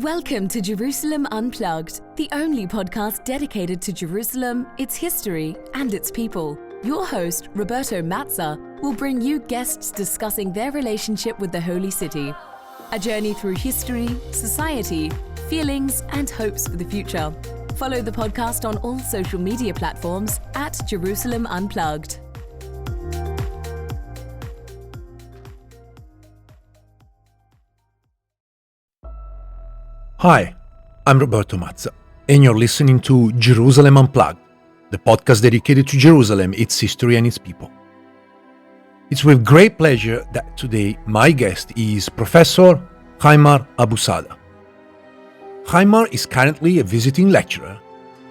Welcome to Jerusalem Unplugged, the only podcast dedicated to Jerusalem, its history, and its people. Your host, Roberto Mazza, will bring you guests discussing their relationship with the Holy City. A journey through history, society, feelings, and hopes for the future. Follow the podcast on all social media platforms at Jerusalem Unplugged. Hi, I'm Roberto Mazza, and you're listening to Jerusalem Unplugged, the podcast dedicated to Jerusalem, its history, and its people. It's with great pleasure that today my guest is Professor Mkhaimar Abusada. Mkhaimar is currently a visiting lecturer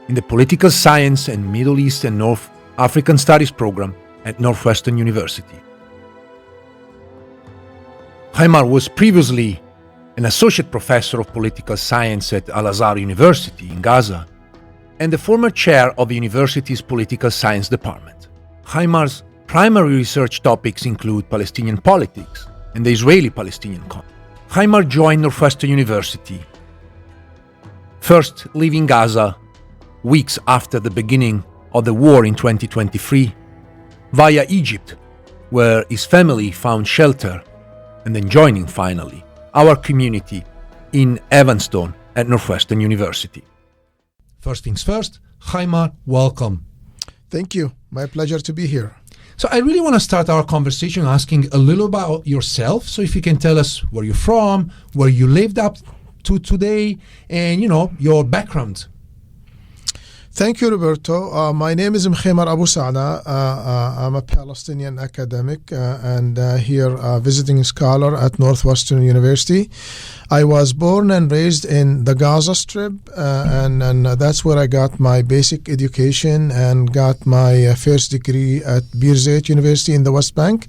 in the Political Science and Middle East and North African Studies program at Northwestern University. Mkhaimar was previously an associate professor of political science at Al-Azhar University in Gaza, and the former chair of the university's political science department. Mkhaimar's primary research topics include Palestinian politics and the Israeli-Palestinian conflict. Mkhaimar joined Northwestern University, first leaving Gaza weeks after the beginning of the war in 2023, via Egypt, where his family found shelter, and then joining finally our community in Evanston at Northwestern University. First things first, Mkhaimar, welcome. Thank you. My pleasure to be here. So I really want to start our conversation asking a little about yourself. So if you can tell us where you're from, where you lived up to today, and, your background. Thank you, Roberto. My name is Mkhaimar Abusada. I'm a Palestinian academic and here a visiting scholar at Northwestern University. I was born and raised in the Gaza Strip, and that's where I got my basic education and got my first degree at Birzeit University in the West Bank.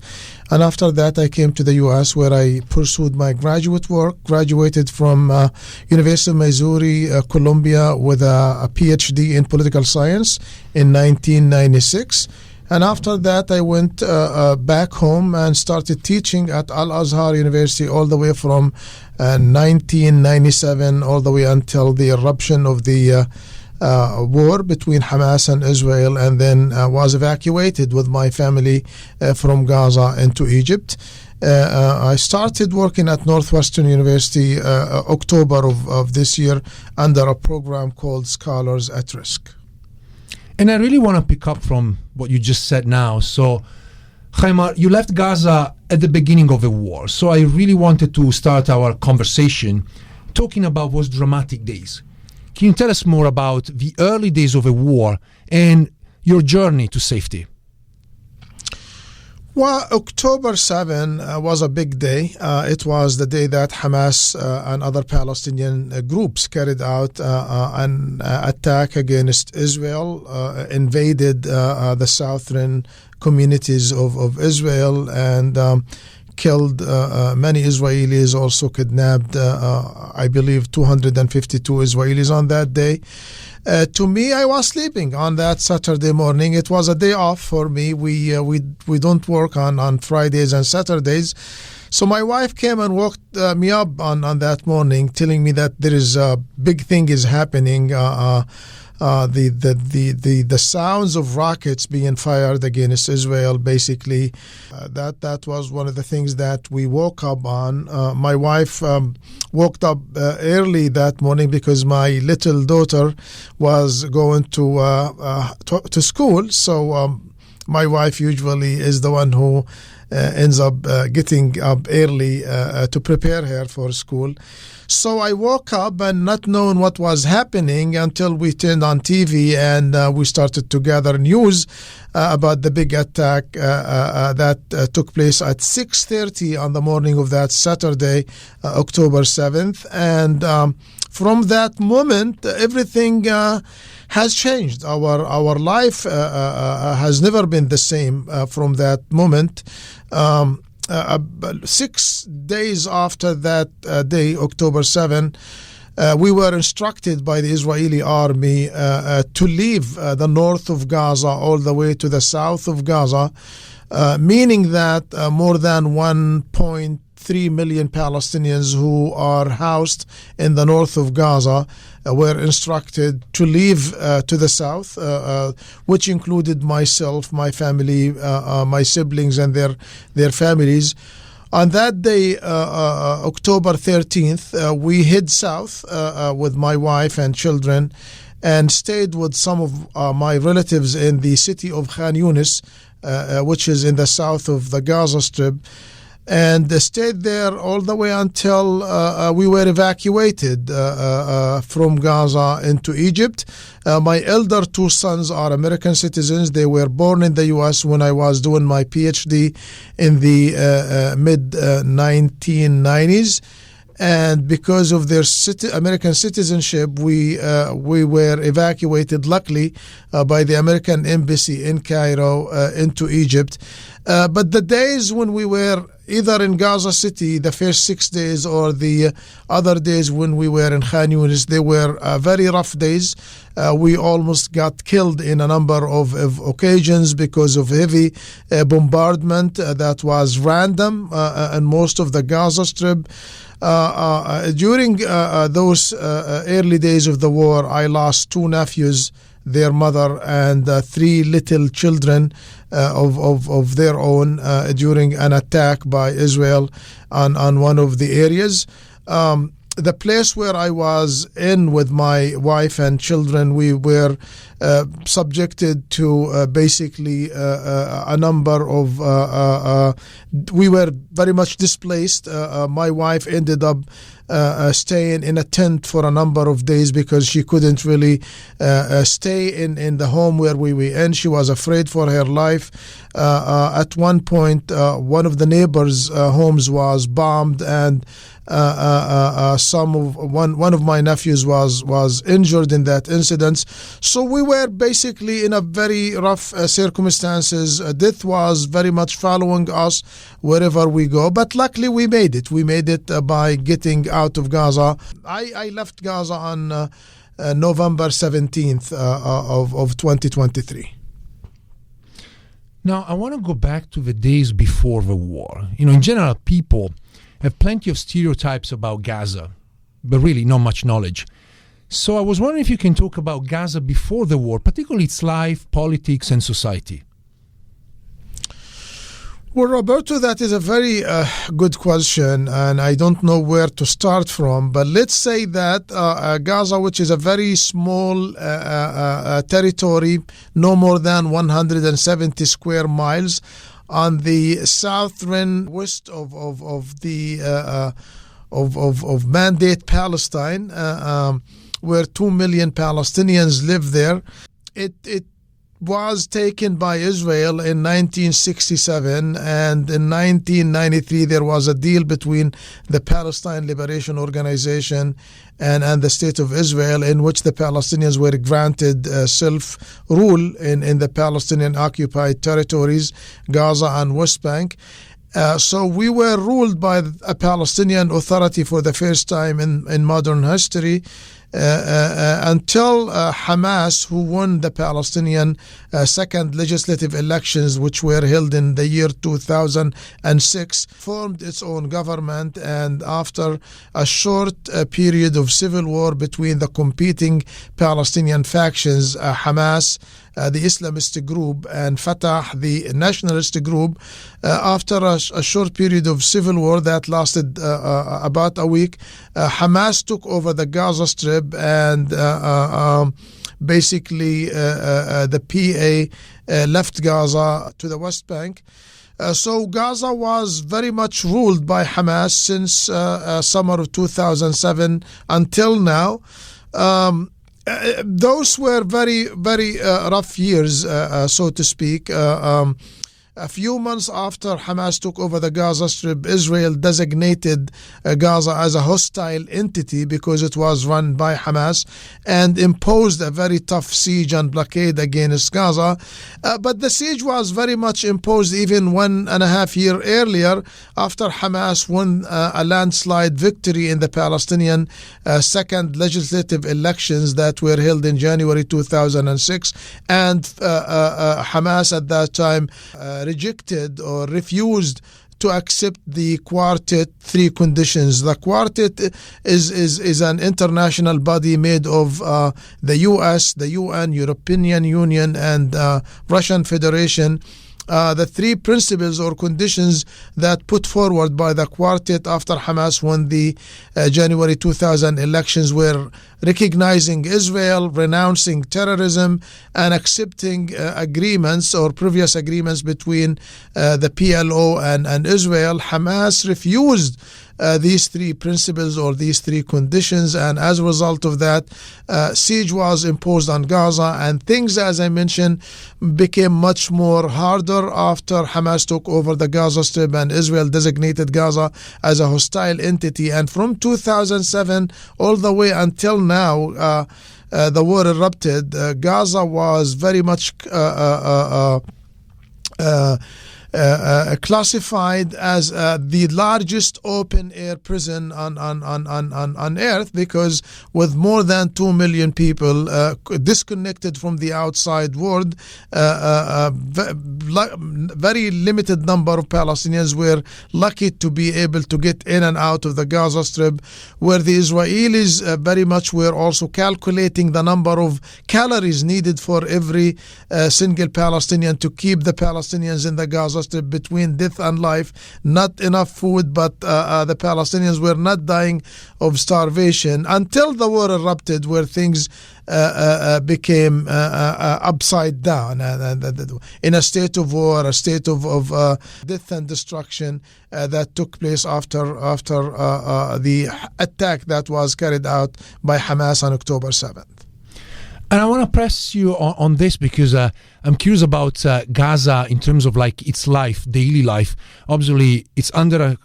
And after that, I came to the U.S. where I pursued my graduate work, graduated from University of Missouri, Columbia, with a PhD in political science in 1996. And after that, I went back home and started teaching at Al-Azhar University all the way from 1997 all the way until the eruption of the war between Hamas and Israel, and then was evacuated with my family from Gaza into Egypt. I started working at Northwestern University October of this year under a program called Scholars at Risk. And I really want to pick up from what you just said now. So, Mkhaimar, you left Gaza at the beginning of the war. So I really wanted to start our conversation talking about those dramatic days. Can you tell us more about the early days of the war and your journey to safety? Well, October 7 was a big day. It was the day that Hamas and other Palestinian groups carried out an attack against Israel, invaded the southern communities of Israel, and killed many Israelis, also kidnapped, I believe, 252 Israelis on that day. To me, I was sleeping on that Saturday morning. It was a day off for me. We don't work on Fridays and Saturdays. So my wife came and woke me up on that morning, telling me that there is a big thing is happening. The sounds of rockets being fired against Israel, basically, that was one of the things that we woke up on. My wife woke up early that morning because my little daughter was going to school. So my wife usually is the one who ends up getting up early to prepare her for school. So I woke up and not knowing what was happening until we turned on TV and we started to gather news about the big attack that took place at 6:30 on the morning of that Saturday, October 7th. And from that moment, everything has changed. Our life has never been the same from that moment. 6 days after that day, October 7, we were instructed by the Israeli army to leave the north of Gaza all the way to the south of Gaza, meaning that more than 1.2 3 million Palestinians who are housed in the north of Gaza were instructed to leave to the south, which included myself, my family, my siblings and their families. On that day, October 13th, we hid south with my wife and children and stayed with some of my relatives in the city of Khan Yunis, which is in the south of the Gaza Strip, and stayed there all the way until we were evacuated from Gaza into Egypt. My elder two sons are American citizens. They were born in the U.S. when I was doing my PhD in the mid-1990s. And because of their American citizenship, we were evacuated, luckily, by the American embassy in Cairo into Egypt. But the days when we were either in Gaza City, the first 6 days, or the other days when we were in Khan Yunis, they were very rough days. We almost got killed in a number of occasions because of heavy bombardment that was random in most of the Gaza Strip. During those early days of the war, I lost two nephews, their mother, and three little children of their own during an attack by Israel on one of the areas. The place where I was in with my wife and children, we were subjected to basically a number of we were very much displaced. My wife ended up staying in a tent for a number of days because she couldn't really stay in the home where we were in. She was afraid for her life. At one point, one of the neighbors' homes was bombed, and one of my nephews was injured in that incident. So we were basically in a very rough circumstances. Death was very much following us wherever we go, but luckily we made it. We made it by getting out of Gaza. I left Gaza on November 17th of 2023. Now, I want to go back to the days before the war. In general, people have plenty of stereotypes about Gaza, but really not much knowledge. So I was wondering if you can talk about Gaza before the war, particularly its life, politics, and society. Well, Roberto, that is a very good question, and I don't know where to start from. But let's say that Gaza, which is a very small territory, no more than 170 square miles, on the southern west of Mandate Palestine, where 2 million Palestinians live there. It was taken by Israel in 1967, and in 1993 there was a deal between the Palestine Liberation Organization and the State of Israel, in which the Palestinians were granted self-rule in the Palestinian occupied territories, Gaza and West Bank. So we were ruled by a Palestinian authority for the first time in modern history, until Hamas, who won the Palestinian second legislative elections, which were held in the year 2006, formed its own government. And after a short period of civil war between the competing Palestinian factions, Hamas, the Islamist group, and Fatah, the nationalist group, after a short period of civil war that lasted about a week, Hamas took over the Gaza Strip, and basically the PA left Gaza to the West Bank. So Gaza was very much ruled by Hamas since summer of 2007 until now. Those were very, very rough years, so to speak. A few months after Hamas took over the Gaza Strip, Israel designated Gaza as a hostile entity because it was run by Hamas, and imposed a very tough siege and blockade against Gaza. But the siege was very much imposed even 1.5 years earlier, after Hamas won a landslide victory in the Palestinian second legislative elections that were held in January 2006. And Hamas at that time rejected or refused to accept the Quartet three conditions. The Quartet is an international body made of the US, the UN, European Union, and Russian Federation. The three principles or conditions that put forward by the Quartet after Hamas won the January 2000 elections were recognizing Israel, renouncing terrorism, and accepting agreements or previous agreements between the PLO and Israel. Hamas refused these three principles or these three conditions, and as a result of that, siege was imposed on Gaza, and things, as I mentioned, became much more harder after Hamas took over the Gaza Strip and Israel designated Gaza as a hostile entity. And from 2007 all the way until now, the war erupted. Gaza was very much classified as the largest open-air prison on earth, because with more than 2 million people disconnected from the outside world, very limited number of Palestinians were lucky to be able to get in and out of the Gaza Strip, where the Israelis very much were also calculating the number of calories needed for every single Palestinian to keep the Palestinians in the Gaza Strip between death and life. Not enough food, but the Palestinians were not dying of starvation until the war erupted, where things became upside down, in a state of war, a state of death and destruction that took place after the attack that was carried out by Hamas on October 7th. And I want to press you on this because I'm curious about Gaza in terms of like its life, daily life. Obviously, it's under a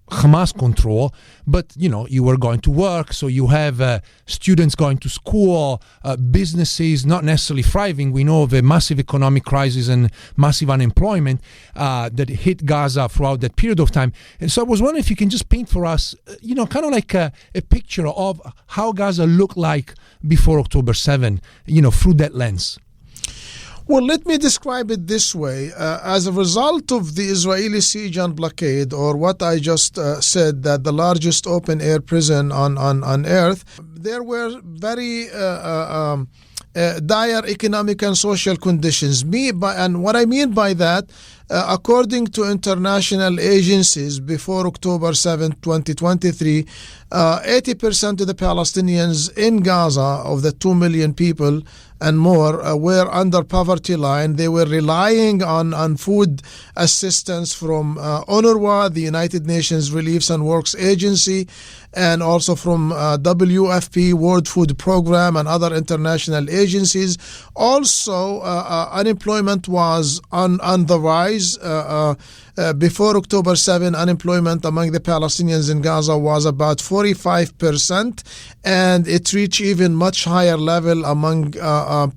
Hamas control, but you were going to work, so you have students going to school, businesses not necessarily thriving. We know of a massive economic crisis and massive unemployment that hit Gaza throughout that period of time. And so I was wondering if you can just paint for us, kind of like a picture of how Gaza looked like before October 7, through that lens. Well, let me describe it this way. As a result of the Israeli siege and blockade, or what I just said, that the largest open-air prison on earth, there were very dire economic and social conditions. And what I mean by that, according to international agencies, before October 7, 2023, 80% of the Palestinians in Gaza, of the 2 million people and more, were under poverty line. They were relying on food assistance from UNRWA, the United Nations Relief and Works Agency, and also from WFP, World Food Program, and other international agencies. Also, unemployment was on the rise. Before October 7, unemployment among the Palestinians in Gaza was about 45%, and it reached even much higher level among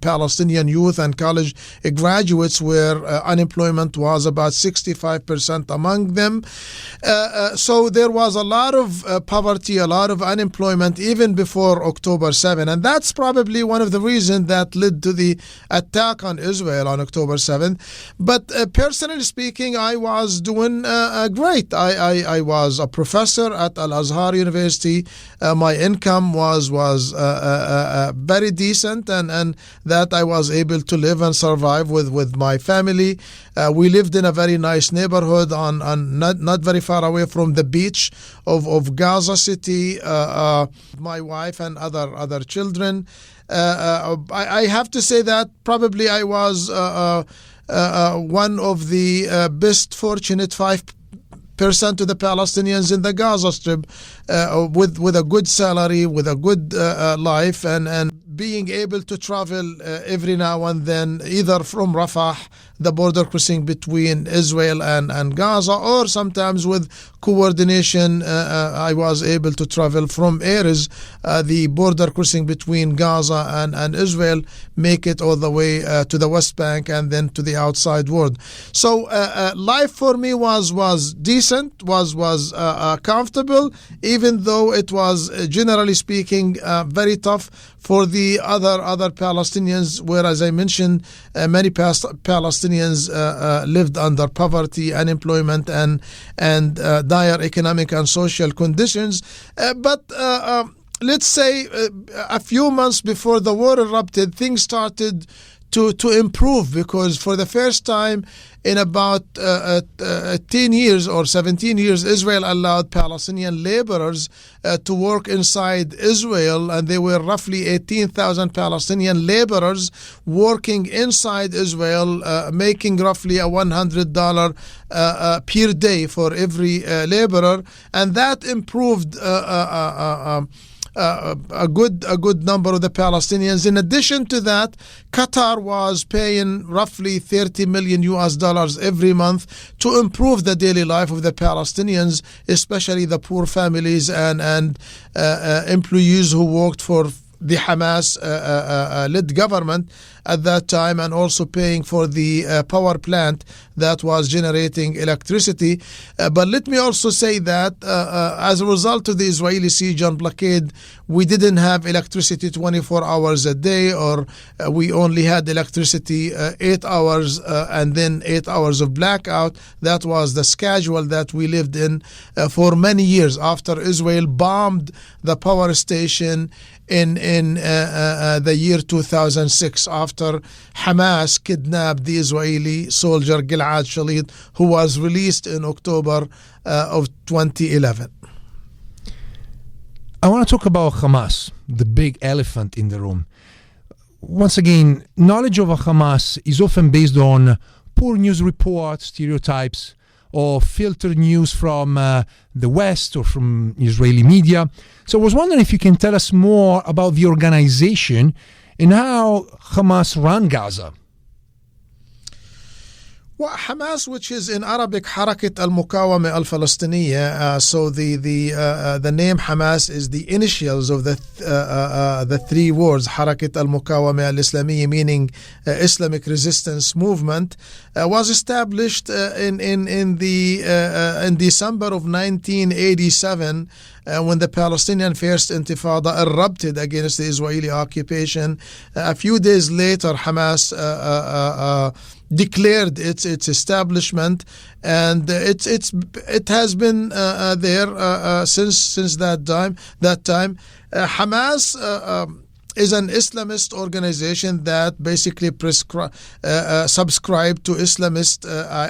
Palestinian youth and college graduates, where unemployment was about 65% among them. So there was a lot of poverty, a lot of unemployment even before October 7, and that's probably one of the reasons that led to the attack on Israel on October 7. But personally speaking, I was doing great. I was a professor at Al-Azhar University. My income was very decent, and that I was able to live and survive with my family. We lived in a very nice neighborhood on not very far away from the beach of Gaza City. My wife and other children. I have to say that probably I was one of the best fortunate 5% of the Palestinians in the Gaza Strip, with a good salary, with a good life, and being able to travel every now and then, either from Rafah, the border crossing between Israel and Gaza, or sometimes with coordination, I was able to travel from Erez, the border crossing between Gaza and Israel, make it all the way to the West Bank and then to the outside world. So life for me was decent, was comfortable, even though it was, generally speaking, very tough for the the other Palestinians, where, as I mentioned, many Palestinians lived under poverty, unemployment, and dire economic and social conditions. But let's say a few months before the war erupted, things started to improve, because for the first time in about 10 years or 17 years, Israel allowed Palestinian laborers to work inside Israel, and there were roughly 18,000 Palestinian laborers working inside Israel, making roughly a $100 per day for every laborer, and that improved a good number of the Palestinians. In addition to that, Qatar was paying roughly $30 million every month to improve the daily life of the Palestinians, especially the poor families and employees who worked for the Hamas-led government at that time, and also paying for the power plant that was generating electricity. But let me also say that as a result of the Israeli siege and blockade, we didn't have electricity 24 hours a day, or we only had electricity 8 hours and then 8 hours of blackout. That was the schedule that we lived in for many years after Israel bombed the power station in the year 2006, after Hamas kidnapped the Israeli soldier Gilad Shalit, who was released in October of 2011. I want to talk about Hamas, the big elephant in the room. Once again, knowledge of Hamas is often based on poor news reports, stereotypes, or filtered news from the West or from Israeli media. So I was wondering if you can tell us more about the organization and how Hamas ran Gaza. Well, Hamas, which is in Arabic Harakat al-Mukawama al-Falastiniya, so the name Hamas is the initials of the three words, Harakat al-Mukawama al-Islamiyya, meaning Islamic resistance movement, was established in December of 1987, when the Palestinian First Intifada erupted against the Israeli occupation. A few days later, Hamas declared its establishment, and it has been there since that time. Hamas is an Islamist organization that basically subscribe to Islamist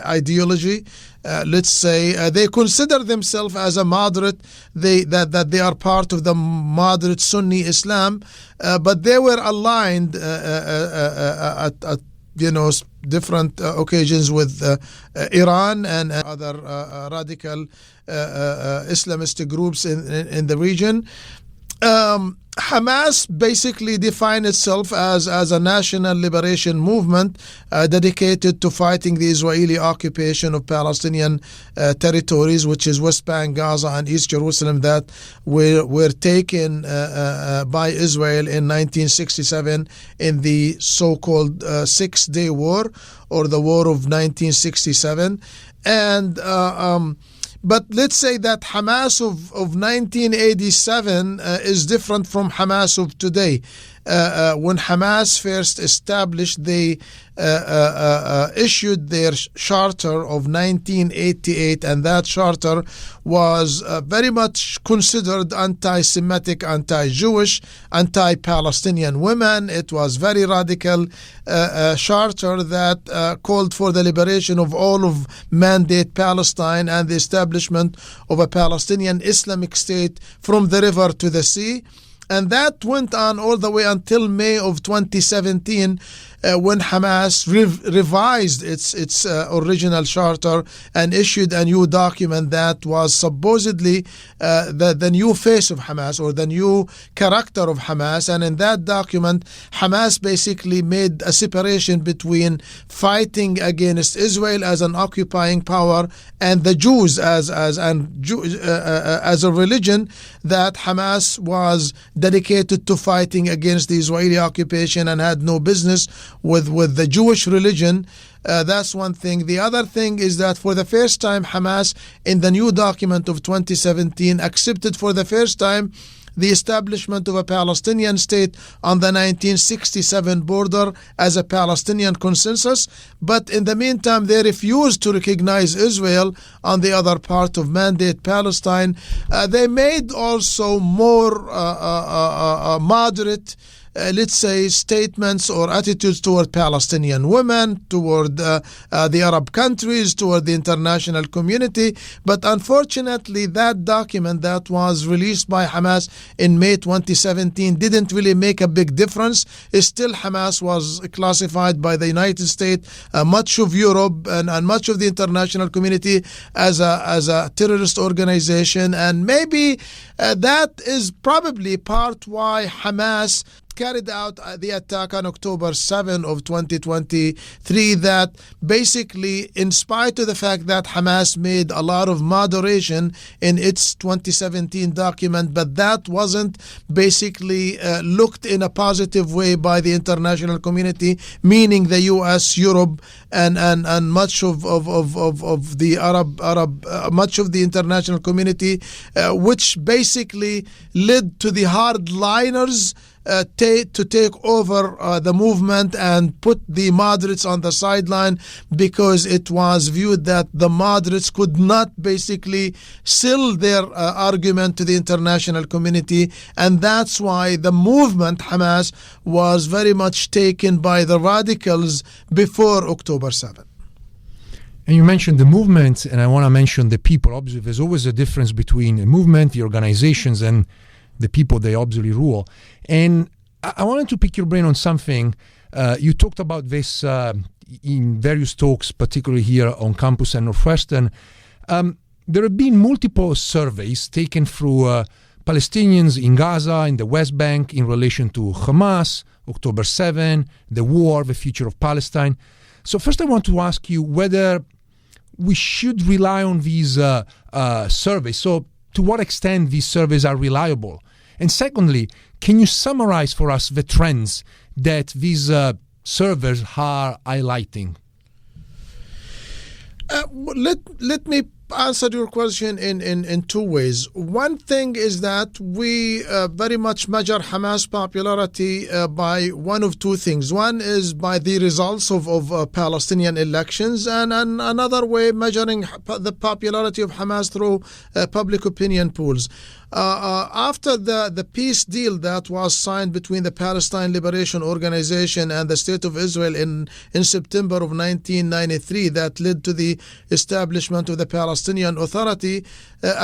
ideology. Let's say they consider themselves as a moderate. That they are part of the moderate Sunni Islam, but they were aligned at different occasions with Iran and other radical Islamist groups in the region. Hamas basically defined itself as a national liberation movement dedicated to fighting the Israeli occupation of Palestinian territories, which is West Bank, Gaza, and East Jerusalem, that were taken by Israel in 1967 in the so-called Six-Day War, or the War of 1967. And but let's say that Hamas of 1987 is different from Hamas of today. When Hamas first established, they issued their charter of 1988, and that charter was very much considered anti-Semitic, anti-Jewish, anti-Palestinian women. It was very radical charter that called for the liberation of all of Mandate Palestine and the establishment of a Palestinian Islamic State from the river to the sea. And that went on all the way until May of 2017, when Hamas revised its original charter and issued a new document that was supposedly the new face of Hamas, or the new character of Hamas. And in that document, Hamas basically made a separation between fighting against Israel as an occupying power and the Jews as a religion, that Hamas was dedicated to fighting against the Israeli occupation and had no business with the Jewish religion. That's one thing. The other thing is that for the first time, Hamas, in the new document of 2017, accepted for the first time the establishment of a Palestinian state on the 1967 border as a Palestinian consensus. But in the meantime, they refused to recognize Israel on the other part of Mandate Palestine. They made also more moderate let's say, statements or attitudes toward Palestinian women, toward the Arab countries, toward the international community. But unfortunately, that document that was released by Hamas in May 2017 didn't really make a big difference. Still, Hamas was classified by the United States, much of Europe, and much of the international community as a terrorist organization. And maybe that is probably part why Hamas carried out the attack on October 7 of 2023, that basically, in spite of the fact that Hamas made a lot of moderation in its 2017 document, but that wasn't basically looked in a positive way by the international community, meaning the US, Europe, and much of the Arab much of the international community, which basically led to the hardliners to take over the movement and put the moderates on the sideline, because it was viewed that the moderates could not basically sell their argument to the international community. And that's why the movement, Hamas, was very much taken by the radicals before October 7. And you mentioned the movement, and I want to mention the people. Obviously, there's always a difference between a movement, the organizations, and the people they obviously rule. And I wanted to pick your brain on something. You talked about this in various talks, particularly here on campus and Northwestern. There have been multiple surveys taken through Palestinians in Gaza, in the West Bank, in relation to Hamas, October 7, the war, the future of Palestine. So first I want to ask you whether we should rely on these surveys. So to what extent these surveys are reliable? And secondly, can you summarize for us the trends that these surveys are highlighting? Let me answer your question in two ways. One thing is that we very much measure Hamas popularity by one of two things. One is by the results of Palestinian elections, and another way measuring the popularity of Hamas through public opinion polls. After the peace deal that was signed between the Palestine Liberation Organization and the State of Israel in September of 1993, that led to the establishment of the Palestinian Authority,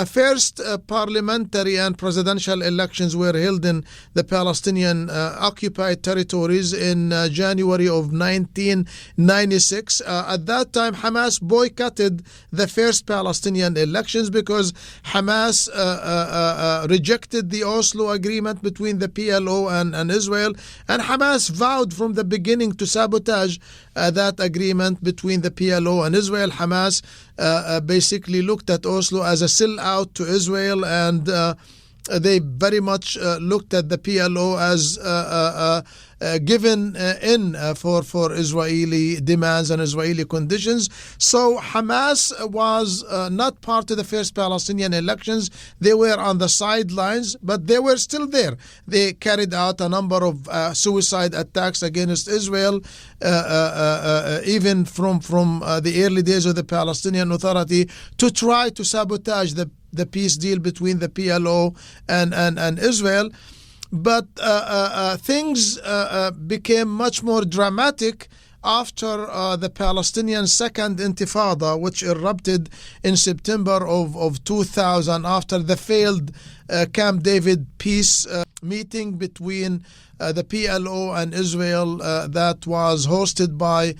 first parliamentary and presidential elections were held in the Palestinian occupied territories in January of 1996. At that time, Hamas boycotted the first Palestinian elections because Hamas rejected the Oslo agreement between the PLO and Israel, and Hamas vowed from the beginning to sabotage that agreement between the PLO and Israel. Hamas basically looked at Oslo as a sellout to Israel, and they very much looked at the PLO as given in for Israeli demands and Israeli conditions. So Hamas was not part of the first Palestinian elections. They were on the sidelines, but they were still there. They carried out a number of suicide attacks against Israel, even from the early days of the Palestinian Authority, to try to sabotage the peace deal between the PLO and Israel. But things became much more dramatic after the Palestinian Second Intifada, which erupted in September of 2000 after the failed Camp David peace meeting between the PLO and Israel that was hosted by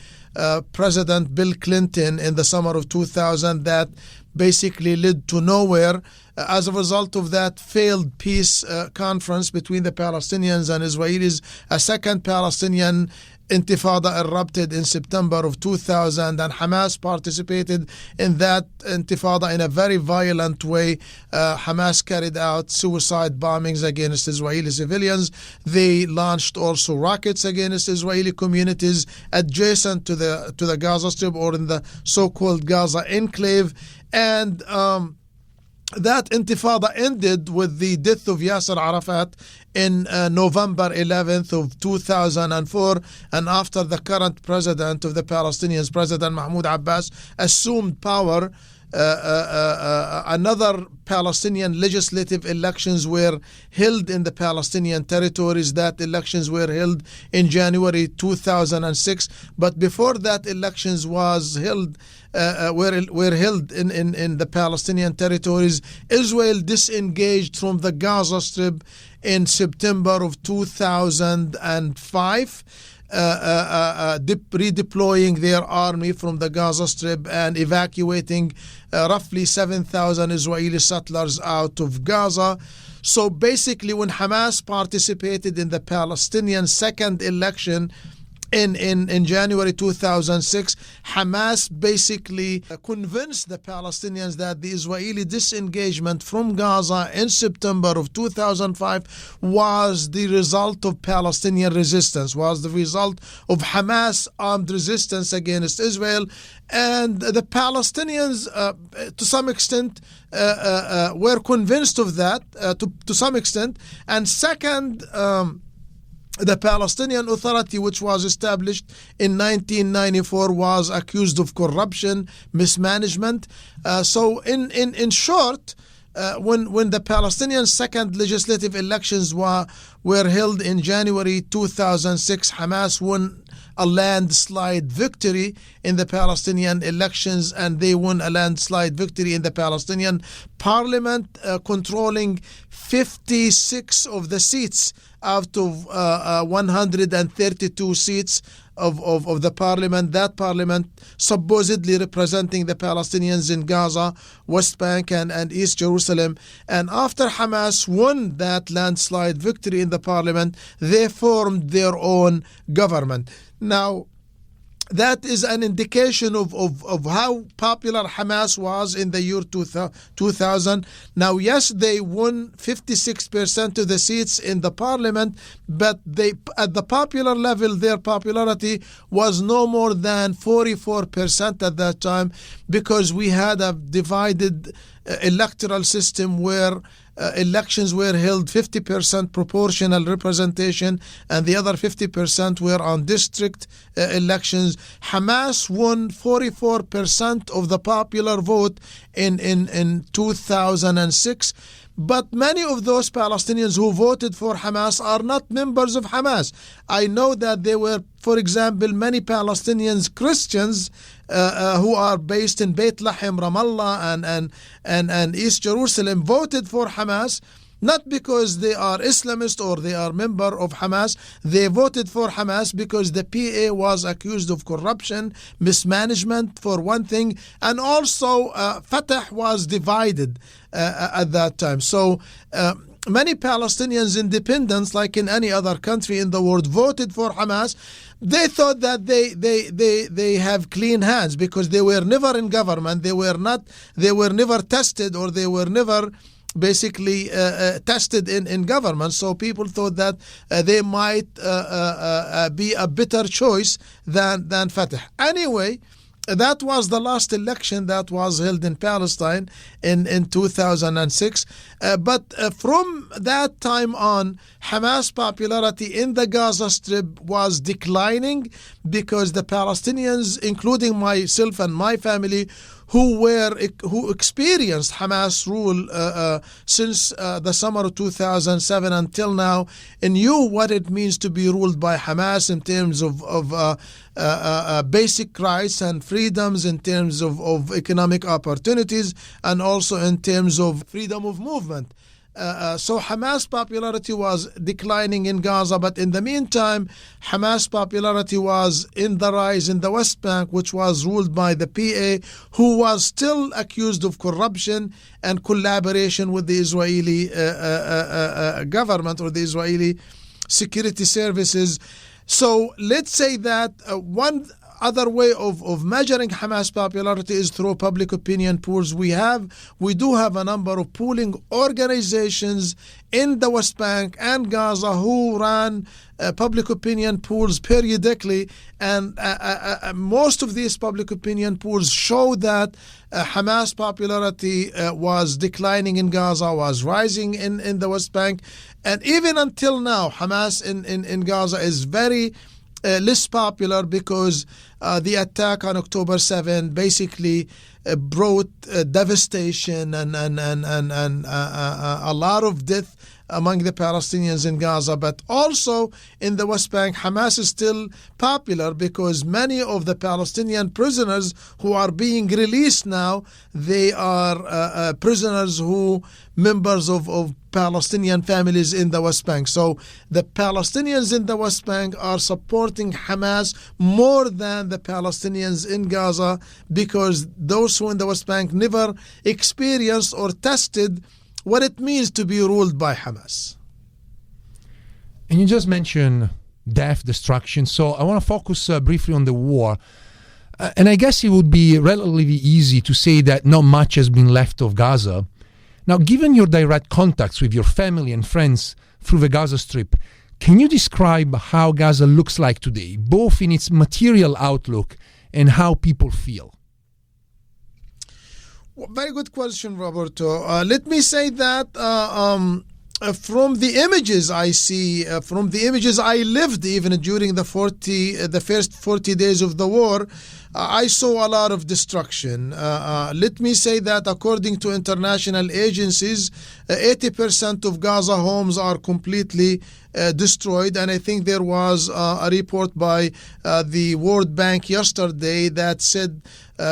President Bill Clinton in the summer of 2000, that basically led to nowhere. As a result of that failed peace conference between the Palestinians and Israelis, a second Palestinian Intifada erupted in September of 2000, and Hamas participated in that Intifada in a very violent way. Hamas carried out suicide bombings against Israeli civilians. They launched also rockets against Israeli communities adjacent to the Gaza Strip, or in the so-called Gaza enclave. And that intifada ended with the death of Yasser Arafat in November 11th of 2004, and after the current president of the Palestinians, President Mahmoud Abbas, assumed power, another Palestinian legislative elections were held in the Palestinian territories. That elections were held in January 2006. But before that elections was held, were held in the Palestinian territories, Israel disengaged from the Gaza Strip in September of 2005. Redeploying their army from the Gaza Strip and evacuating roughly 7,000 Israeli settlers out of Gaza. So basically, when Hamas participated in the Palestinian second election in January 2006, Hamas basically convinced the Palestinians that the Israeli disengagement from Gaza in September of 2005 was the result of Palestinian resistance, was the result of Hamas armed resistance against Israel. And the Palestinians, to some extent, were convinced of that, to some extent. And second, the Palestinian Authority, which was established in 1994, was accused of corruption, mismanagement. So in short, when the Palestinian second legislative elections were held in January 2006, Hamas won a landslide victory in the Palestinian elections, and they won a landslide victory in the Palestinian parliament, controlling 56 of the seats out of 132 seats of the parliament. That parliament supposedly representing the Palestinians in Gaza, West Bank and East Jerusalem. And after Hamas won that landslide victory in the parliament, they formed their own government. Now, that is an indication of how popular Hamas was in the year 2000. Now, yes, they won 56% of the seats in the parliament, but at the popular level, their popularity was no more than 44% at that time, because we had a divided electoral system where elections were held 50% proportional representation and the other 50% were on district elections. Hamas won 44% of the popular vote in 2006. But many of those Palestinians who voted for Hamas are not members of Hamas. I know that there were, for example, many Palestinians, Christians, who are based in Beit Lahem, Ramallah, and East Jerusalem, voted for Hamas, not because they are Islamist or they are member of Hamas. They voted for Hamas because the PA was accused of corruption, mismanagement for one thing, and also Fatah was divided at that time. So many Palestinians independents, like in any other country in the world, voted for Hamas. They thought that they have clean hands because they were never in government. They were never tested, or they were never basically tested in government. So people thought that they might be a better choice than Fatah. Anyway, that was the last election that was held in Palestine in 2006. But from that time on, Hamas' popularity in the Gaza Strip was declining because the Palestinians, including myself and my family, who experienced Hamas rule since the summer of 2007 until now, and knew what it means to be ruled by Hamas in terms of basic rights and freedoms, in terms of economic opportunities, and also in terms of freedom of movement. So Hamas' popularity was declining in Gaza, but in the meantime, Hamas' popularity was in the rise in the West Bank, which was ruled by the PA, who was still accused of corruption and collaboration with the Israeli government or the Israeli security services. So let's say that other way of measuring Hamas popularity is through public opinion polls. We do have a number of polling organizations in the West Bank and Gaza who ran public opinion polls periodically, and most of these public opinion polls show that Hamas popularity was declining in Gaza, was rising in the West Bank, and even until now Hamas in Gaza is very less popular because the attack on October 7 basically brought devastation and a lot of death among the Palestinians in Gaza. But also in the West Bank, Hamas is still popular because many of the Palestinian prisoners who are being released now, they are prisoners who members of Palestinian families in the West Bank. So the Palestinians in the West Bank are supporting Hamas more than the Palestinians in Gaza because those who in the West Bank never experienced or tested what it means to be ruled by Hamas. And you just mentioned death, destruction. So I want to focus briefly on the war. And I guess it would be relatively easy to say that not much has been left of Gaza. Now, given your direct contacts with your family and friends through the Gaza Strip, can you describe how Gaza looks like today, both in its material outlook and how people feel? Very good question, Roberto. Let me say that from the images I see, from the images I lived even during the first 40 days of the war, I saw a lot of destruction. Let me say that according to international agencies, 80% of Gaza homes are completely destroyed, and I think there was a report by the World Bank yesterday that said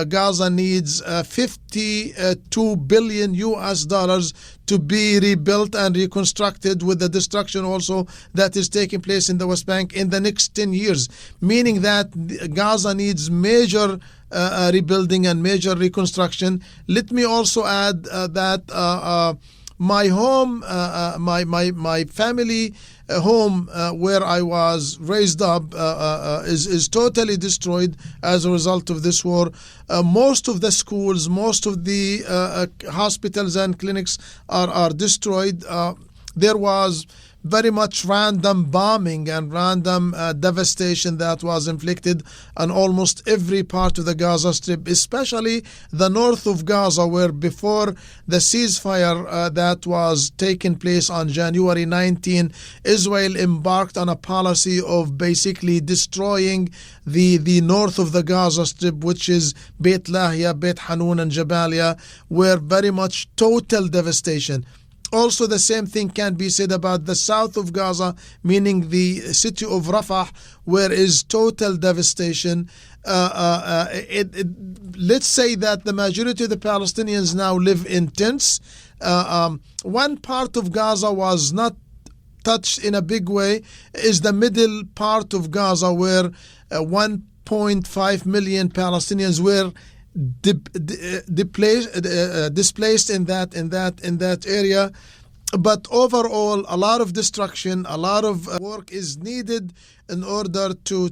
Gaza needs $52 billion to be rebuilt and reconstructed, with the destruction also that is taking place in the West Bank in the next 10 years, meaning that Gaza needs major rebuilding and major reconstruction. Let me also add that my home, my family home where I was raised up is totally destroyed as a result of this war. Most of the schools, most of the hospitals and clinics are destroyed. There was very much random bombing and random devastation that was inflicted on almost every part of the Gaza Strip, especially the north of Gaza, where before the ceasefire that was taking place on January 19, Israel embarked on a policy of basically destroying the north of the Gaza Strip, which is Beit Lahia, Beit Hanun, and Jabalia, where very much total devastation. Also, the same thing can be said about the south of Gaza, meaning the city of Rafah, where is total devastation. Let's say that the majority of the Palestinians now live in tents. One part of Gaza was not touched in a big way, is the middle part of Gaza, where 1.5 million Palestinians were displaced in that area. But overall, a lot of destruction, a lot of work is needed in order to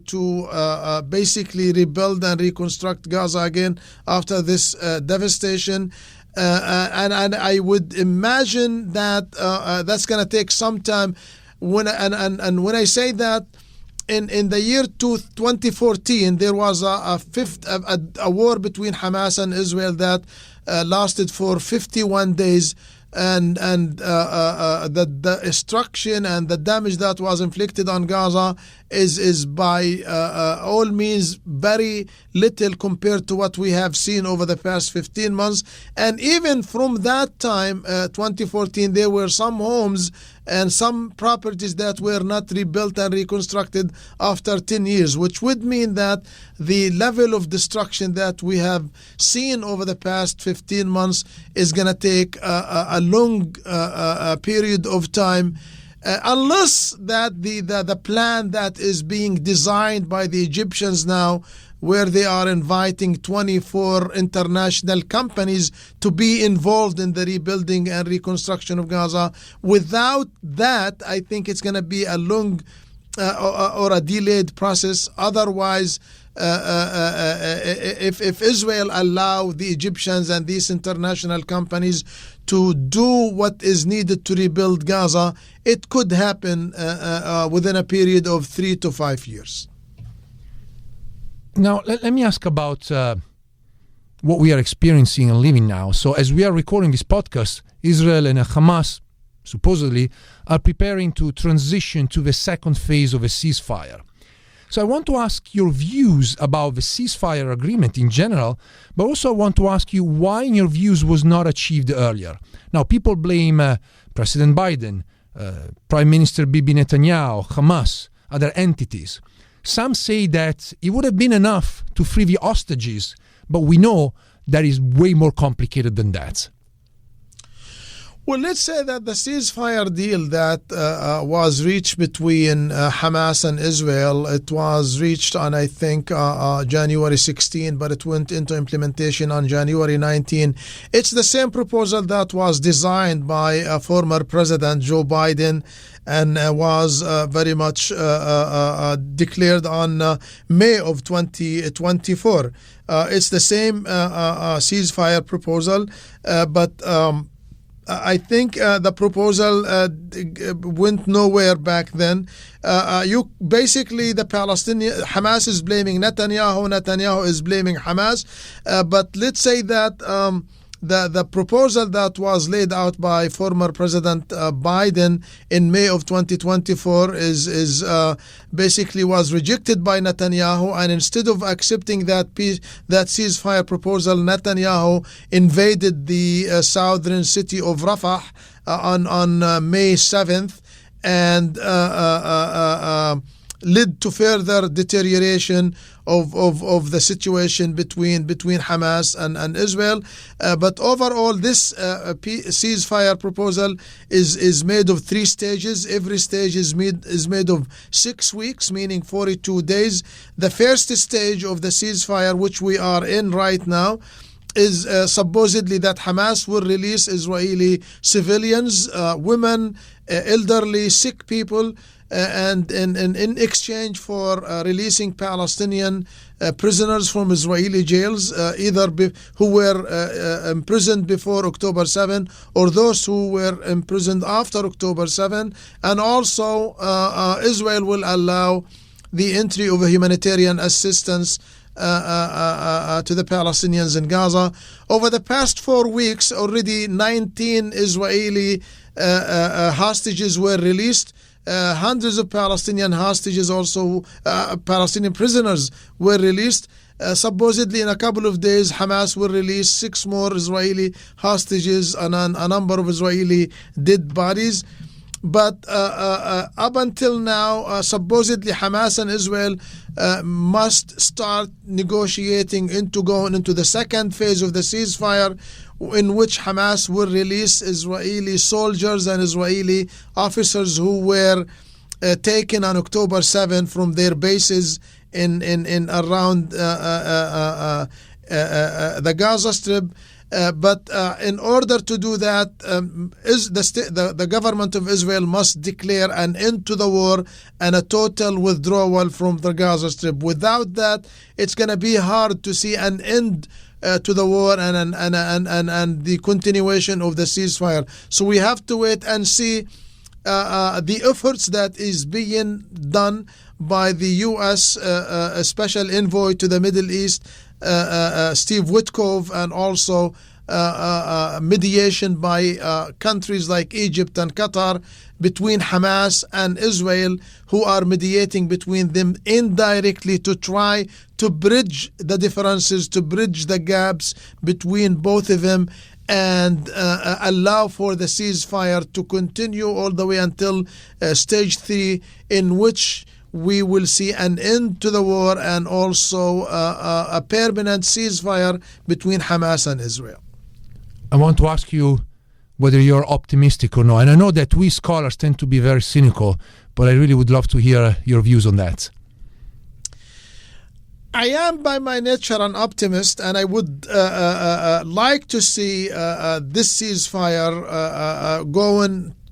basically rebuild and reconstruct Gaza again after this devastation. And I would imagine that that's going to take some time. When I say that, in the year 2014, there was a war between Hamas and Israel that lasted for 51 days, and the destruction and the damage that was inflicted on Gaza is by all means very little compared to what we have seen over the past 15 months. And even from that time, 2014, there were some homes and some properties that were not rebuilt and reconstructed after 10 years, which would mean that the level of destruction that we have seen over the past 15 months is going to take a long period of time, unless that the plan that is being designed by the Egyptians now, where they are inviting 24 international companies to be involved in the rebuilding and reconstruction of Gaza. Without that, I think it's going to be a long or a delayed process. Otherwise, if Israel allow the Egyptians and these international companies to do what is needed to rebuild Gaza, it could happen within a period of 3 to 5 years. Now, let me ask about what we are experiencing and living now. So as we are recording this podcast, Israel and Hamas supposedly are preparing to transition to the second phase of a ceasefire. So I want to ask your views about the ceasefire agreement in general, but also I want to ask you why, in your views, was not achieved earlier. Now, people blame President Biden, Prime Minister Bibi Netanyahu, Hamas, other entities. Some say that it would have been enough to free the hostages, but we know that is way more complicated than that. Well, let's say that the ceasefire deal that was reached between Hamas and Israel, it was reached on, I think, January 16, but it went into implementation on January 19. It's the same proposal that was designed by former President Joe Biden and was very much declared on May of 2024. It's the same ceasefire proposal, but I think the proposal went nowhere back then. Basically, the Hamas is blaming Netanyahu. Netanyahu is blaming Hamas. But let's say that the proposal that was laid out by former President Biden in May of 2024 is basically was rejected by Netanyahu, and instead of accepting that ceasefire proposal, Netanyahu invaded the southern city of Rafah on May 7th and led to further deterioration of the situation between Hamas and Israel. But overall, this ceasefire proposal is made of 3 stages. Every stage is made of 6 weeks, meaning 42 days. The first stage of the ceasefire, which we are in right now, is supposedly that Hamas will release Israeli civilians, women, elderly, sick people, and in exchange for releasing Palestinian prisoners from Israeli jails, either who were imprisoned before October 7 or those who were imprisoned after October 7. And also Israel will allow the entry of a humanitarian assistance to the Palestinians in Gaza. Over the past 4 weeks, already 19 Israeli hostages were released. Hundreds of Palestinian hostages, also Palestinian prisoners, were released. Supposedly in a couple of days, Hamas will release 6 more Israeli hostages and a number of Israeli dead bodies. But up until now, supposedly Hamas and Israel must start negotiating going into the second phase of the ceasefire, in which Hamas will release Israeli soldiers and Israeli officers who were taken on October 7 from their bases in around the Gaza Strip. But in order to do that, the government of Israel must declare an end to the war and a total withdrawal from the Gaza Strip. Without that, it's going to be hard to see an end to the war and the continuation of the ceasefire. So we have to wait and see the efforts that is being done by the U.S. Special Envoy to the Middle East, Steve Witkoff, and also mediation by countries like Egypt and Qatar between Hamas and Israel, who are mediating between them indirectly to try to bridge the differences, to bridge the gaps between both of them, and allow for the ceasefire to continue all the way until stage 3, in which we will see an end to the war and also a permanent ceasefire between Hamas and Israel. I want to ask you whether you're optimistic or not. And I know that we scholars tend to be very cynical, but I really would love to hear your views on that. I am by my nature an optimist, and I would like to see this ceasefire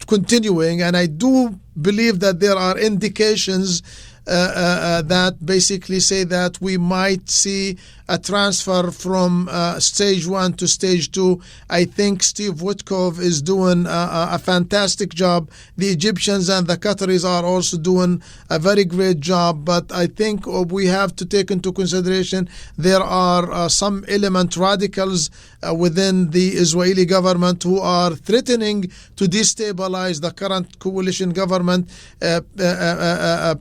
continuing, and I do believe that there are indications that basically say that we might see a transfer from stage 1 to stage 2. I think Steve Witkoff is doing a fantastic job. The Egyptians and the Qataris are also doing a very great job, but I think we have to take into consideration there are some radicals within the Israeli government who are threatening to destabilize the current coalition government.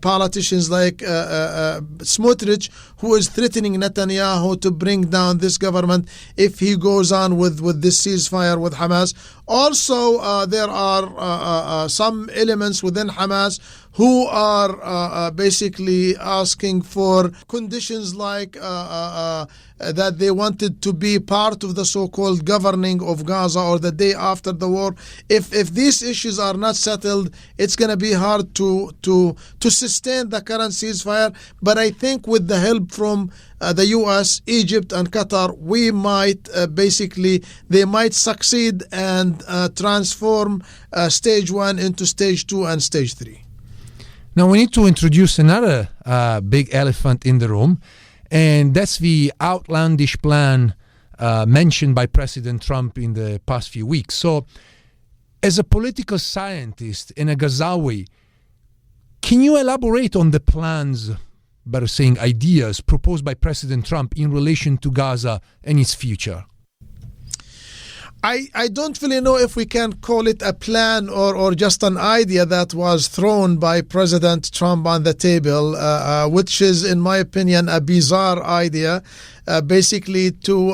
Politicians like Smotrich, who is threatening Netanyahu to bring down this government if he goes on with this ceasefire with Hamas. Also, there are some elements within Hamas who are basically asking for conditions like that they wanted to be part of the so-called governing of Gaza or the day after the war. If these issues are not settled, it's going to be hard to sustain the current ceasefire. But I think with the help from the U.S., Egypt, and Qatar, we might they might succeed and transform stage 1 into stage 2 and stage 3. Now we need to introduce another big elephant in the room, and that's the outlandish plan mentioned by President Trump in the past few weeks. So, as a political scientist and a Gazawi, can you elaborate on the plans, better saying ideas, proposed by President Trump in relation to Gaza and its future? I don't really know if we can call it a plan or just an idea that was thrown by President Trump on the table, which is, in my opinion, a bizarre idea, basically to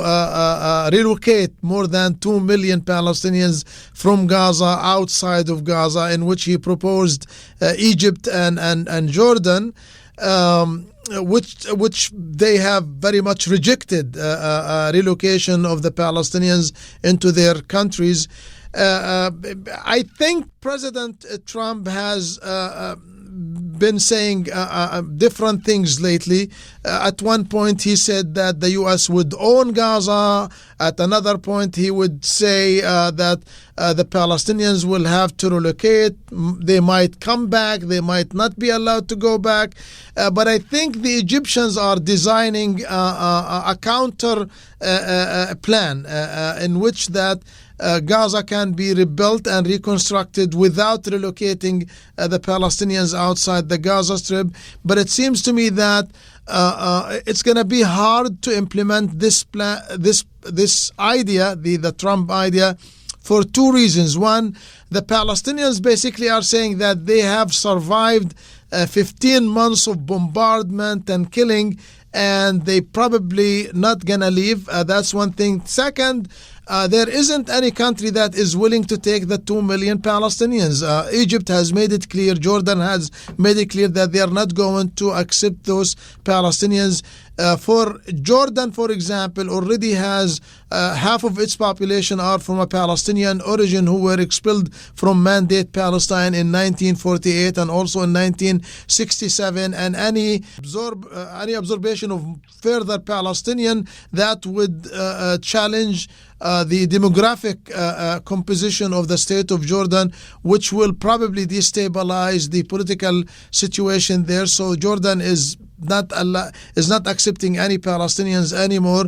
relocate more than 2 million Palestinians from Gaza outside of Gaza, in which he proposed Egypt and Jordan. Which they have very much rejected relocation of the Palestinians into their countries. I think President Trump has been saying different things lately. At one point he said that the U.S. would own Gaza. At another point he would say that the Palestinians will have to relocate. They might come back. They might not be allowed to go back. But I think the Egyptians are designing a counter plan in which that Gaza can be rebuilt and reconstructed without relocating the Palestinians outside the Gaza Strip. But it seems to me that it's going to be hard to implement this plan, this idea, the Trump idea, for two reasons. One, the Palestinians basically are saying that they have survived 15 months of bombardment and killing, and they probably not gonna leave. That's one thing. Second, there isn't any country that is willing to take the 2 million Palestinians. Egypt has made it clear, Jordan has made it clear that they are not going to accept those Palestinians. For Jordan, for example, already has half of its population are from a Palestinian origin who were expelled from Mandate Palestine in 1948 and also in 1967, and any absorption of further Palestinian that would challenge the demographic composition of the state of Jordan, which will probably destabilize the political situation there. So Jordan is not accepting any Palestinians anymore.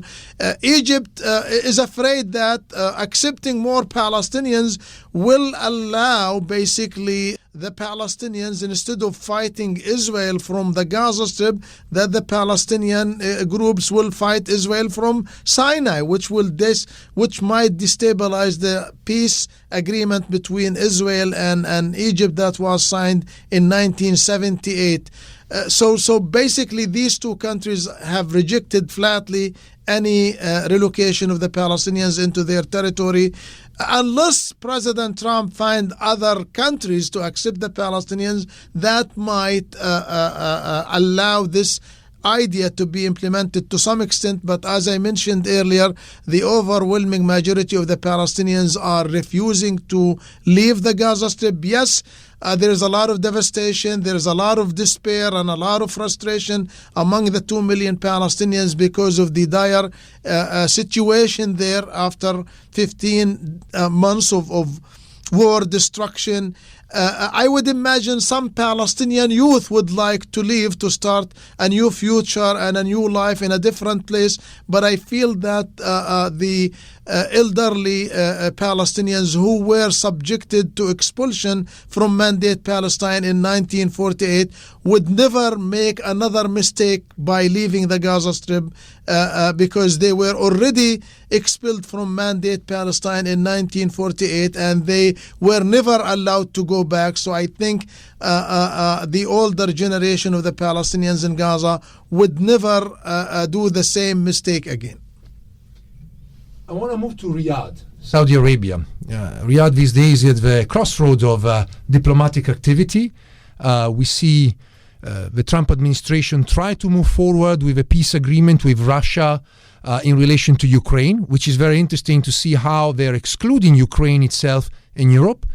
Egypt is afraid that accepting more Palestinians will allow basically the Palestinians, instead of fighting Israel from the Gaza Strip, that the Palestinian groups will fight Israel from Sinai, which might destabilize the peace agreement between Israel and Egypt that was signed in 1978. So basically these two countries have rejected flatly any relocation of the Palestinians into their territory, unless President Trump finds other countries to accept the Palestinians that might allow this idea to be implemented to some extent. But as I mentioned earlier, the overwhelming majority of the Palestinians are refusing to leave the Gaza Strip. Yes, there is a lot of devastation, there is a lot of despair and a lot of frustration among the 2 million Palestinians because of the dire situation there after 15 months of war, destruction, I would imagine some Palestinian youth would like to leave to start a new future and a new life in a different place. But I feel that the elderly Palestinians who were subjected to expulsion from Mandate Palestine in 1948 would never make another mistake by leaving the Gaza Strip because they were already expelled from Mandate Palestine in 1948 and they were never allowed to go back. So I think the older generation of the Palestinians in Gaza would never do the same mistake again. I want to move to Riyadh, Saudi Arabia. Riyadh these days is at the crossroads of diplomatic activity. We see the Trump administration try to move forward with a peace agreement with Russia in relation to Ukraine, which is very interesting to see how they're excluding Ukraine itself in Europe.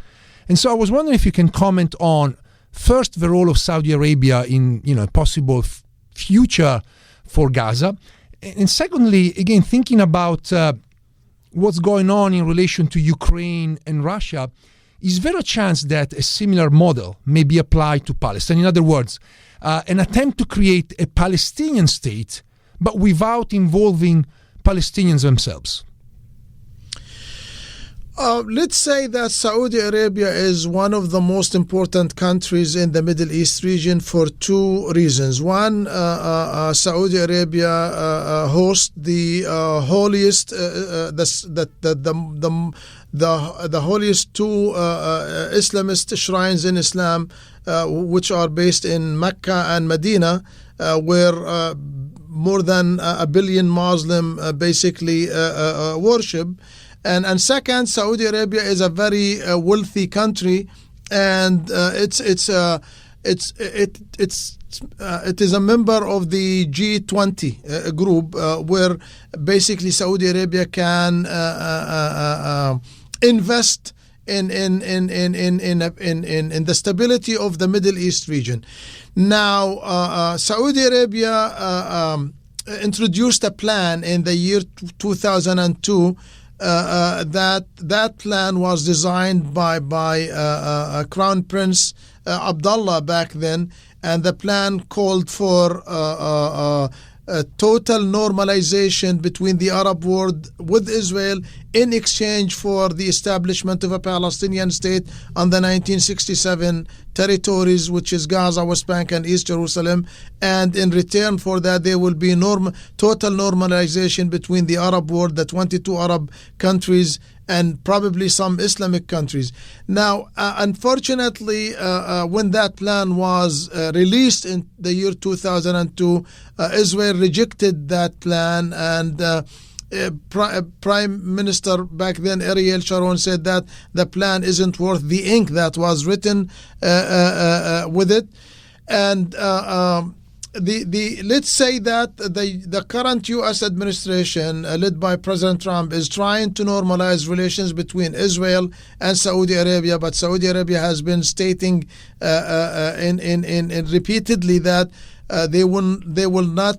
And so I was wondering if you can comment on, first, the role of Saudi Arabia in possible future for Gaza. And secondly, again, thinking about what's going on in relation to Ukraine and Russia, is there a chance that a similar model may be applied to Palestine? In other words, an attempt to create a Palestinian state, but without involving Palestinians themselves? Let's say that Saudi Arabia is one of the most important countries in the Middle East region for two reasons. One, Saudi Arabia hosts the holiest, the holiest two Islamist shrines in Islam, which are based in Mecca and Medina, where more than a billion Muslim basically worship. And second, Saudi Arabia is a very wealthy country, and it is a member of the G20 group, where basically Saudi Arabia can invest in the stability of the Middle East region. Now, Saudi Arabia introduced a plan in the year 2002. That plan was designed by Crown Prince Abdullah back then, and the plan called for total normalization between the Arab world with Israel in exchange for the establishment of a Palestinian state on the 1967 territories, which is Gaza, West Bank, and East Jerusalem. And in return for that, there will be total normalization between the Arab world, the 22 Arab countries, and probably some Islamic countries. Now, unfortunately, when that plan was released in the year 2002, Israel rejected that plan, and Prime Minister back then, Ariel Sharon, said that the plan isn't worth the ink that was written with it. And let's say that the current U.S. administration, led by President Trump, is trying to normalize relations between Israel and Saudi Arabia, but Saudi Arabia has been stating repeatedly that they will not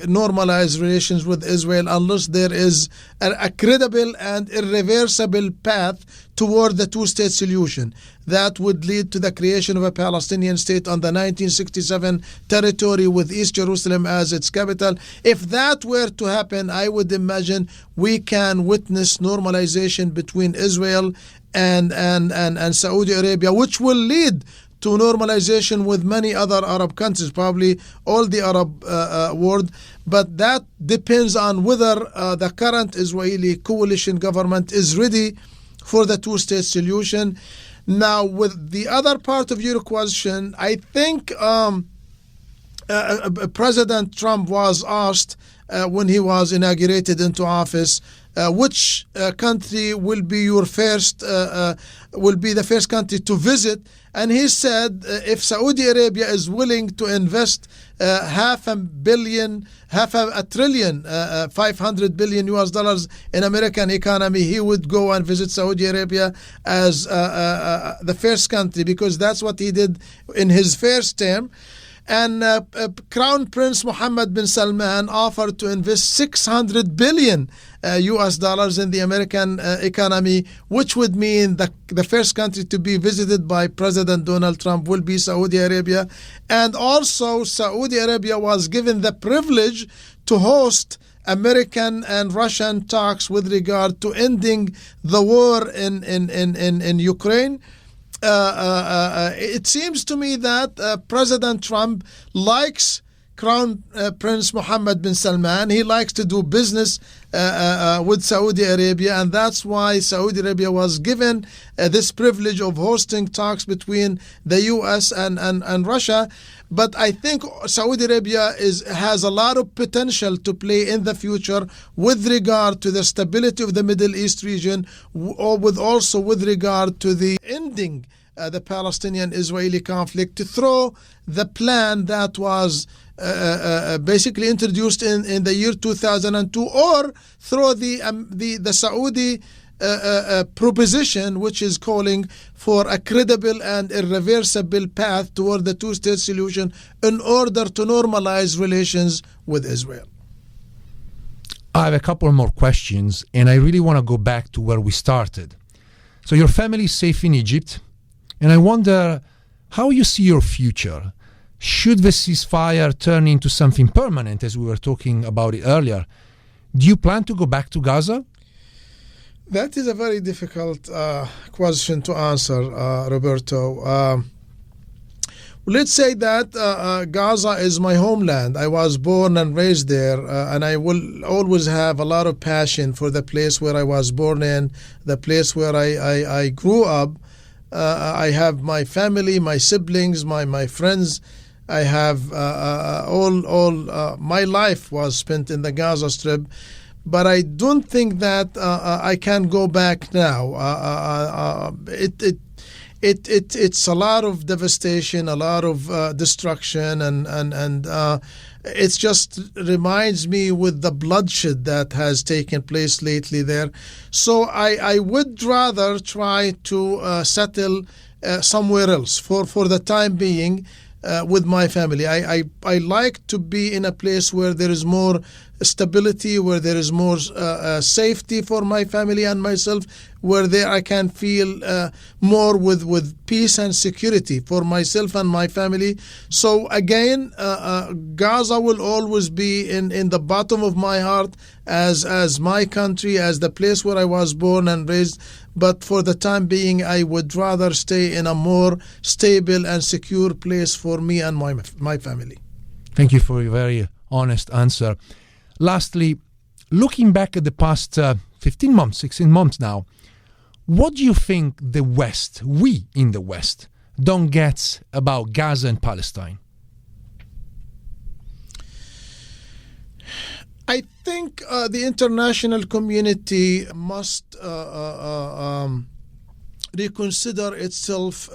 normalize relations with Israel unless there is a credible and irreversible path toward the two-state solution that would lead to the creation of a Palestinian state on the 1967 territory with East Jerusalem as its capital. If that were to happen, I would imagine we can witness normalization between Israel and Saudi Arabia, which will lead to normalization with many other Arab countries, probably all the Arab world. But that depends on whether the current Israeli coalition government is ready for the two-state solution. Now, with the other part of your question, I think President Trump was asked when he was inaugurated into office, which country will be your first, will be the first country to visit? And he said if Saudi Arabia is willing to invest $500 billion, $500 billion US dollars in American economy, he would go and visit Saudi Arabia as the first country, because that's what he did in his first term. And Crown Prince Mohammed bin Salman offered to invest 600 billion US dollars in the American economy, which would mean the first country to be visited by President Donald Trump will be Saudi Arabia. And also Saudi Arabia was given the privilege to host American and Russian talks with regard to ending the war in Ukraine. It seems to me that President Trump likes Crown Prince Mohammed bin Salman. He likes to do business with Saudi Arabia, and that's why Saudi Arabia was given this privilege of hosting talks between the U.S. and Russia. But I think Saudi Arabia has a lot of potential to play in the future with regard to the stability of the Middle East region, or with regard to the ending the Palestinian-Israeli conflict, to throw the plan that was basically introduced in the year 2002, or throw the Saudi proposition, which is calling for a credible and irreversible path toward the two-state solution in order to normalize relations with Israel. I have a couple more questions, and I really want to go back to where we started. So your family is safe in Egypt, and I wonder how you see your future. Should the ceasefire turn into something permanent, as we were talking about it earlier? Do you plan to go back to Gaza? That is a very difficult question to answer, Roberto. Let's say that Gaza is my homeland. I was born and raised there, and I will always have a lot of passion for the place where I was born in, the place where I grew up. I have my family, my siblings, my friends. I have all my life was spent in the Gaza Strip. But I don't think that I can go back now. It's a lot of devastation, a lot of destruction, and it just reminds me with the bloodshed that has taken place lately there. So I would rather try to settle somewhere else for the time being. With my family, I like to be in a place where there is more stability, where there is more safety for my family and myself, where there I can feel more with peace and security for myself and my family. So again, Gaza will always be in the bottom of my heart as my country, as the place where I was born and raised. But for the time being, I would rather stay in a more stable and secure place for me and my family. Thank you for your very honest answer. Lastly, looking back at the past 15 months, 16 months now, what do you think the West, we in the West, don't get about Gaza and Palestine? I think the international community must reconsider itself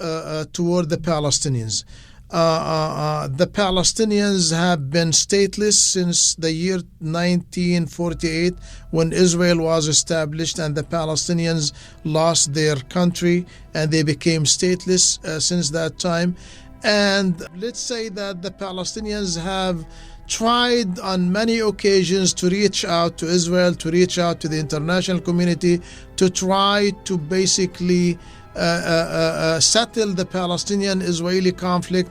toward the Palestinians. The Palestinians have been stateless since the year 1948, when Israel was established, and the Palestinians lost their country and they became stateless since that time. And let's say that the Palestinians have tried on many occasions to reach out to Israel, to reach out to the international community, to try to basically settle the Palestinian-Israeli conflict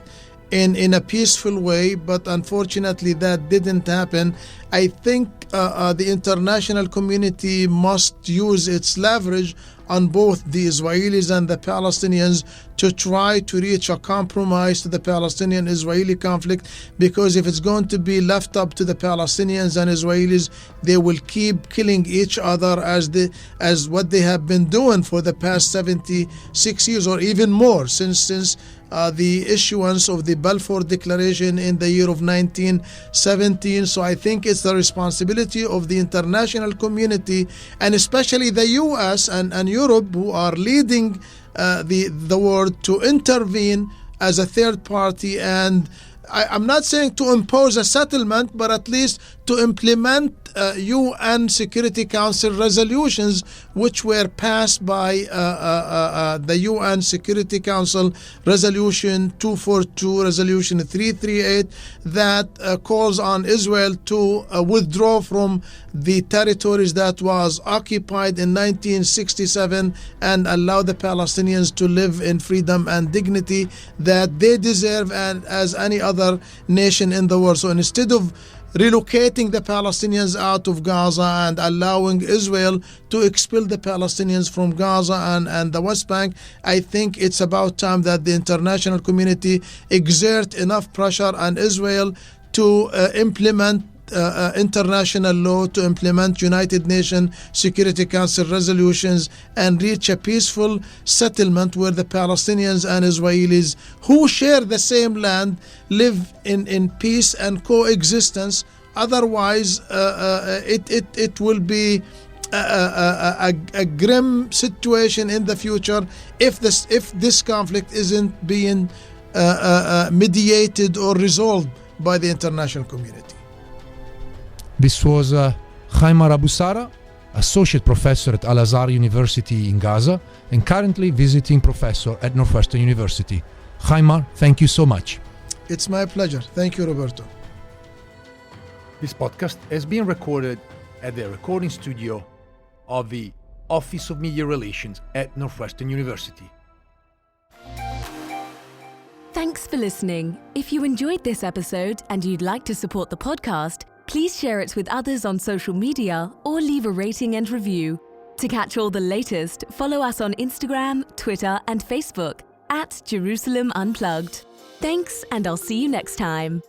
in a peaceful way, but unfortunately that didn't happen. I think the international community must use its leverage on both the Israelis and the Palestinians to try to reach a compromise to the Palestinian-Israeli conflict, because if it's going to be left up to the Palestinians and Israelis, they will keep killing each other as what they have been doing for the past 76 years or even more since the issuance of the Balfour Declaration in the year of 1917. So I think it's the responsibility of the international community, and especially the US and Europe, who are leading the world, to intervene as a third party. And I'm not saying to impose a settlement, but at least to implement UN Security Council resolutions which were passed by the UN Security Council Resolution 242, Resolution 338, that calls on Israel to withdraw from the territories that was occupied in 1967 and allow the Palestinians to live in freedom and dignity that they deserve and as any other nation in the world. So instead of relocating the Palestinians out of Gaza and allowing Israel to expel the Palestinians from Gaza and the West Bank, I think it's about time that the international community exert enough pressure on Israel to implement international law, to implement United Nations Security Council resolutions and reach a peaceful settlement where the Palestinians and Israelis who share the same land live in peace and coexistence. Otherwise, it will be a grim situation in the future if this conflict isn't being mediated or resolved by the international community. This was Mkhaimar Abusada, Associate Professor at Al-Azhar University in Gaza and currently visiting professor at Northwestern University. Mkhaimar, thank you so much. It's my pleasure. Thank you, Roberto. This podcast has been recorded at the recording studio of the Office of Media Relations at Northwestern University. Thanks for listening. If you enjoyed this episode and you'd like to support the podcast, please share it with others on social media or leave a rating and review. To catch all the latest, follow us on Instagram, Twitter, and Facebook at Jerusalem Unplugged. Thanks, and I'll see you next time.